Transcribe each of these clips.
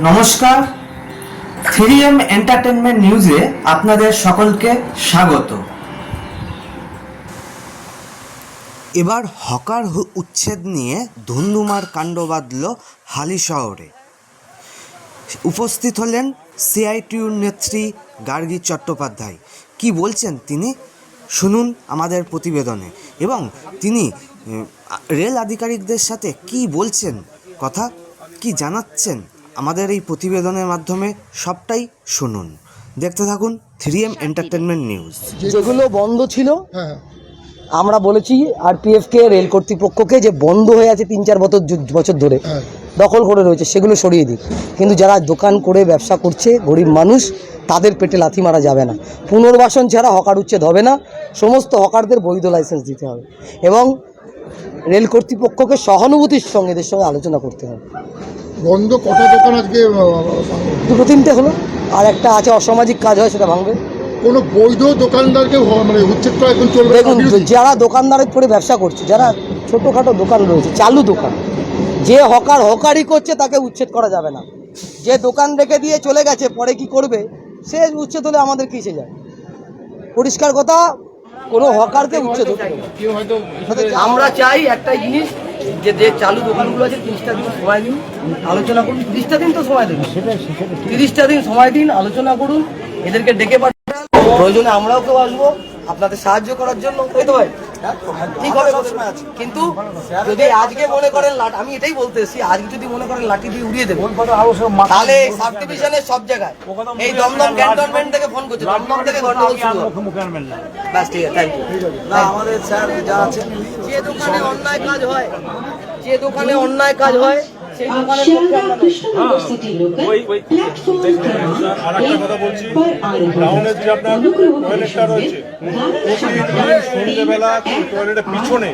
নমস্কার, 3M entertainment নিউজে আপনাদের সকলকে স্বাগত। এবার হকার উচ্ছেদ নিয়ে ধুন্ধুমার কাণ্ড বাঁধল হালিশহরে। উপস্থিত হলেন সিআইটিইউর নেত্রী গার্গী চট্টোপাধ্যায়। কি বলছেন তিনি শুনুন আমাদের প্রতিবেদনে, এবং তিনি রেল আধিকারিকদের সাথে কি বলছেন, কথা কি জানাচ্ছেন আমাদের এই প্রতিবেদনের মাধ্যমে সবটাই শুনুন। দেখতে থাকুন 3M এন্টারটেনমেন্ট নিউজ। যেগুলো বন্ধ ছিল আমরা বলেছি আরপিএফকে, রেল কর্তৃপক্ষকে, যে বন্ধ হয়ে আছে 3-4 বছর ধরে দখল করে রয়েছে, সেগুলো সরিয়ে দিক। কিন্তু যারা দোকান করে ব্যবসা করছে, গরিব মানুষ, তাদের পেটে লাথি মারা যাবে না। পুনর্বাসন ছাড়া হকার উচ্ছেদ হবে না। সমস্ত হকারদের বৈধ লাইসেন্স দিতে হবে এবং রেল কর্তৃপক্ষকে সহানুভূতির সঙ্গে এদের সঙ্গে আলোচনা করতে হবে। বন্ধ কটা দোকান আজকে? 2-3টে হলো, আর একটা আছে অসামাজিক কাজ হয়, সেটা ভাঙবে। কোনো বৈধ দোকানদারকে মানে উচ্ছেদ করা এখন চলবে? দেখুন, যারা দোকানদারের করে ব্যবসা করছে, যারা ছোটোখাটো দোকান রয়েছে, চালু দোকান, যে হকারি করছে তাকে উচ্ছেদ করা যাবে না। যে দোকান রেখে দিয়ে চলে গেছে, পরে কি করবে সে উচ্ছেদ হলে আমাদের কিসে যায়? পরিষ্কার কথা, কোনো হকারকে উচ্ছেদ হতে হবে। আমরা চাই একটাই জিনিস, যে চালু দোকানগুলো আছে 30টা দিন সময় দিন, আলোচনা করুন। 30টা দিন তো সময় দিন, 30টা দিন সময় দিন, আলোচনা করুন, এদেরকে ডেকে পাঠান। প্রয়োজনে আমরাও কেউ আসবো আপনাদের সাহায্য করার জন্য, তাই তো ভাই? ঠিক হবে, কিন্তু যদি আজকে মনে করেন আমি এটাই বলতে এসেছি, আজকে যদি মনে করেন লাঠি দিয়ে উড়িয়ে দেবেন, তাহলে সাব ডিভিশনের সব জায়গায় এই দমদম ক্যান্টনমেন্ট থেকে ফোন করছে, দমদম থেকে গন্ডগোল শুরু হবে। ব্যাস, ঠিক আছে, থ্যাংক ইউ। না, আমাদের স্যার যা আছেন, যে দোকানে অন্যায় কাজ হয়, যে দোকানে অন্যায় কাজ হয়, সেই দোকানের পক্ষে আমরা আরেকটা কথা বলছি, টাউনের যে আপনার টয়লেটটা রয়েছে, সন্ধ্যেবেলা টয়লেটের পিছনে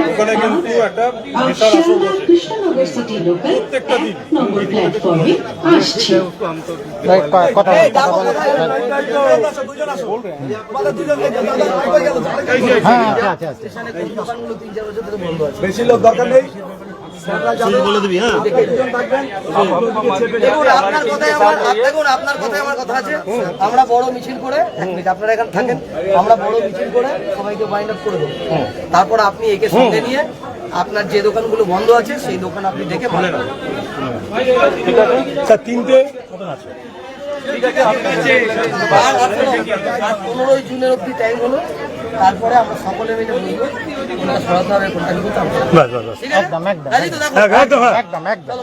ওখানে কিন্তু একটা বিশাল আসর বসে প্রত্যেকটা দিন। বেশি লোক দরকার নেই। আপনার কথায় আমার কথা আছে। আমরা বড় মিছিল করে, আপনারা এখানে থাকেন, আমরা বড় মিছিল করে সবাইকে বাইন্ড আপ করে দেবো। তারপর আপনি একে সঙ্গে নিয়ে আপনার যে দোকানগুলো বন্ধ আছে সেই দোকান আপনি দেখে বলেন। 15 জুনের অব্দি টাইম হলো, তারপরে আমরা সকলে মিলে বলবো কোনটা সরাতে হবে, কোনটা কি করতে হবে। একদম একদম একদম একদম একদম।